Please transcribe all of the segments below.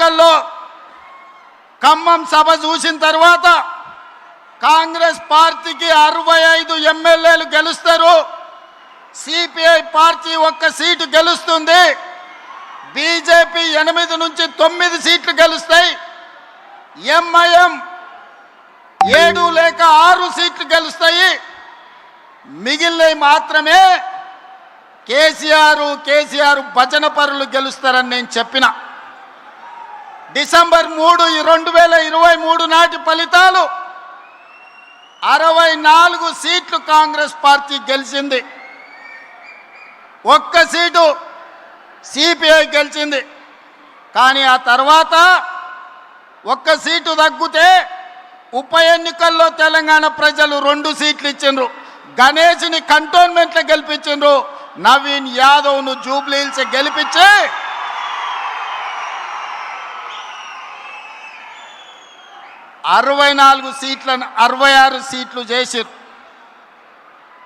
ఎన్నికల్లో ఖమ్మం సభ చూసిన తర్వాత కాంగ్రెస్ పార్టీకి 65 ఎమ్మెల్యేలు గెలుస్తారు, సిపిఐ పార్టీ 1 సీటు గెలుస్తుంది, బీజేపీ 8 నుంచి 9 సీట్లు గెలుస్తాయి, ఎంఐఎం 7 లేక 6 సీట్లు గెలుస్తాయి, మిగిలినవి మాత్రమే కేసీఆర్ భజన పరులు గెలుస్తారని నేను చెప్పిన. డిసెంబర్ 3, 2023 నాటి ఫలితాలు 64 సీట్లు కాంగ్రెస్ పార్టీ గెలిచింది, 1 సీటు సిపిఐ గెలిచింది. కానీ ఆ తర్వాత 1 సీటు తగ్గితే ఉప ఎన్నికల్లో తెలంగాణ ప్రజలు 2 సీట్లు ఇచ్చిండ్రు. గణేష్ని కంటోన్మెంట్లో గెలిపించిండ్రు, నవీన్ యాదవ్ను జూబ్లీహిల్స్ గెలిపించి 64 సీట్లను 66 సీట్లు చేసిరు.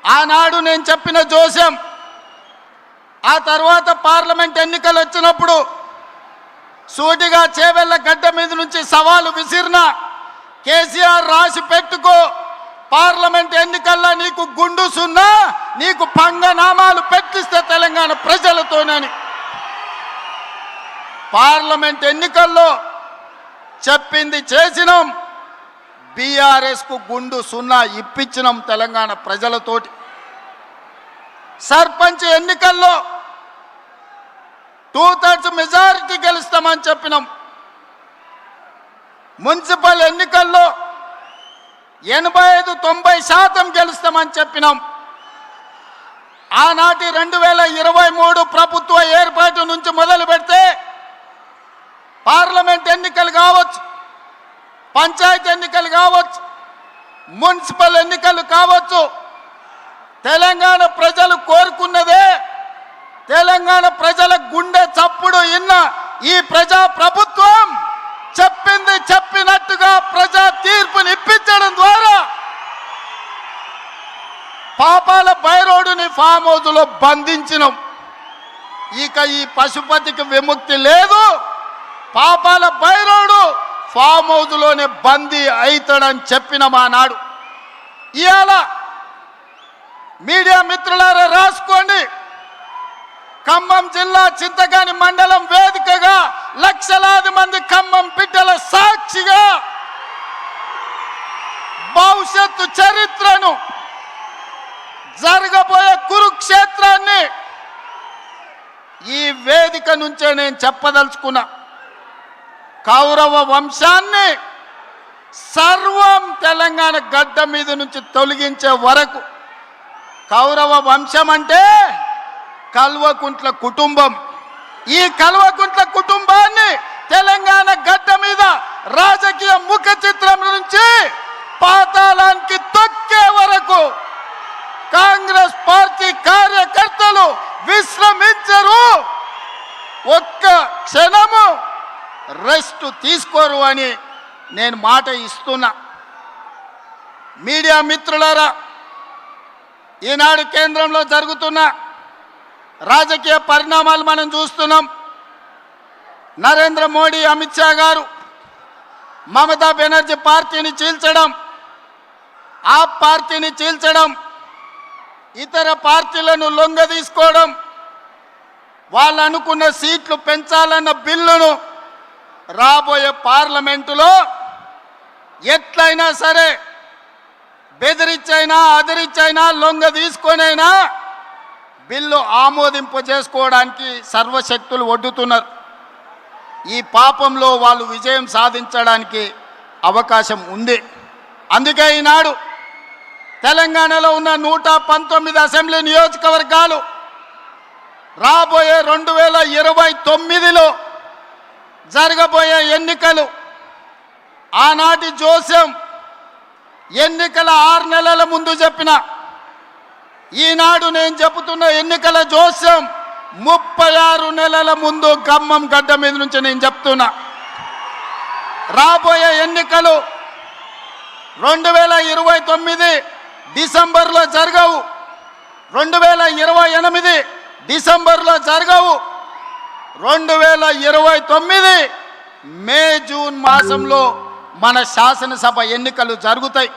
ఆనాడు నేను చెప్పిన జోస్యం ఆ తర్వాత పార్లమెంట్ ఎన్నికలు వచ్చినప్పుడు సూటిగా చేవెళ్ళ గడ్డ మీద నుంచి సవాలు విసిరిన కేసీఆర్ రాసి పెట్టుకో, పార్లమెంట్ ఎన్నికల్లో నీకు గుండు సున్నా, నీకు పంగనామాలు పెట్టిస్తే తెలంగాణ ప్రజలతోనని. పార్లమెంట్ ఎన్నికల్లో చెప్పింది చేసినాం, బీఆర్ఎస్కు గుండు సున్నా ఇప్పించినాం తెలంగాణ ప్రజలతోటి. సర్పంచ్ ఎన్నికల్లో 2/3 మెజారిటీ గెలుస్తామని చెప్పినాం. మున్సిపల్ ఎన్నికల్లో 85-90% గెలుస్తామని చెప్పినాం. ఆనాటి 2023 ప్రభుత్వ ఏర్పాటు నుంచి మొదలు పెడితే పార్లమెంట్ ఎన్నికలు కావచ్చు, పంచాయతీ ఎన్నికలు కావచ్చు, మున్సిపల్ ఎన్నికలు కావచ్చు, తెలంగాణ ప్రజలు కోరుకున్నదే, తెలంగాణ ప్రజల గుండె చప్పుడు ఇన్న ఈ ప్రజా ప్రభుత్వం చెప్పింది చెప్పినట్టుగా ప్రజా తీర్పుని ఇప్పించడం ద్వారా పాపాల బైరోడుని ఫామ్ హౌస్లో బంధించినాం. ఇక ఈ పశుపతికి విముక్తి లేదు, పాపాల బైరోడు ఫామ్ హౌస్లోనే బందీ అవుతాడని చెప్పిన మా నాడు. ఇవాళ మీడియా మిత్రులారా రాసుకోండి, ఖమ్మం జిల్లా చింతకాని మండలం వేదికగా లక్షలాది మంది ఖమ్మం బిడ్డల సాక్షిగా భవిష్యత్తు చరిత్రను, జరగబోయే కురుక్షేత్రాన్ని ఈ వేదిక నుంచే నేను చెప్పదలుచుకున్నా. కౌరవ వంశాన్ని సర్వం తెలంగాణ గడ్డ మీద నుంచి తొలగించే వరకు, కౌరవ వంశం అంటే కల్వకుంట్ల కుటుంబం, ఈ కల్వకుంట్ల కుటుంబాన్ని తెలంగాణ గడ్డ మీద రాజకీయ ముఖ చిత్రం నుంచి పాతాళానికి తొక్కే వరకు కాంగ్రెస్ పార్టీ కార్యకర్తలు విశ్రమించరు, ఒక్క క్షణము రెస్ట్ తీసుకోరు అని నేను మాట ఇస్తున్నా. మీడియా మిత్రులారా, ఈనాడు కేంద్రంలో జరుగుతున్న రాజకీయ పరిణామాలు మనం చూస్తున్నాం. నరేంద్ర మోడీ, అమిత్ షా గారు మమతా బెనర్జీ పార్టీని చీల్చడం, ఆ పార్టీని చీల్చడం, ఇతర పార్టీలను లొంగదీసుకోవడం, వాళ్ళు అనుకున్న సీట్లు పెంచాలన్న బిల్లును రాబోయే పార్లమెంటులో ఎట్లయినా సరే బెదిరించైనా అదిరించైనా లొంగ తీసుకొనైనా బిల్లు ఆమోదింపు చేసుకోవడానికి సర్వశక్తులు ఒడ్డుతున్నారు. ఈ పాపంలో వాళ్ళు విజయం సాధించడానికి అవకాశం ఉంది. అందుకే ఈనాడు తెలంగాణలో ఉన్న 119 అసెంబ్లీ నియోజకవర్గాలు రాబోయే 2029లో జరగబోయే ఎన్నికలు, ఆనాటి జోస్యం ఎన్నికల 6 నెలల ముందు చెప్పిన, ఈనాడు నేను చెబుతున్న ఎన్నికల జోస్యం 36 నెలల ముందు ఖమ్మం గడ్డ మీద నుంచి నేను చెప్తున్నా. రాబోయే ఎన్నికలు 2029 డిసెంబర్లో జరగవు, 2028 డిసెంబర్లో జరగవు, 2029 మే జూన్ మాసంలో మన శాసనసభ ఎన్నికలు జరుగుతాయి.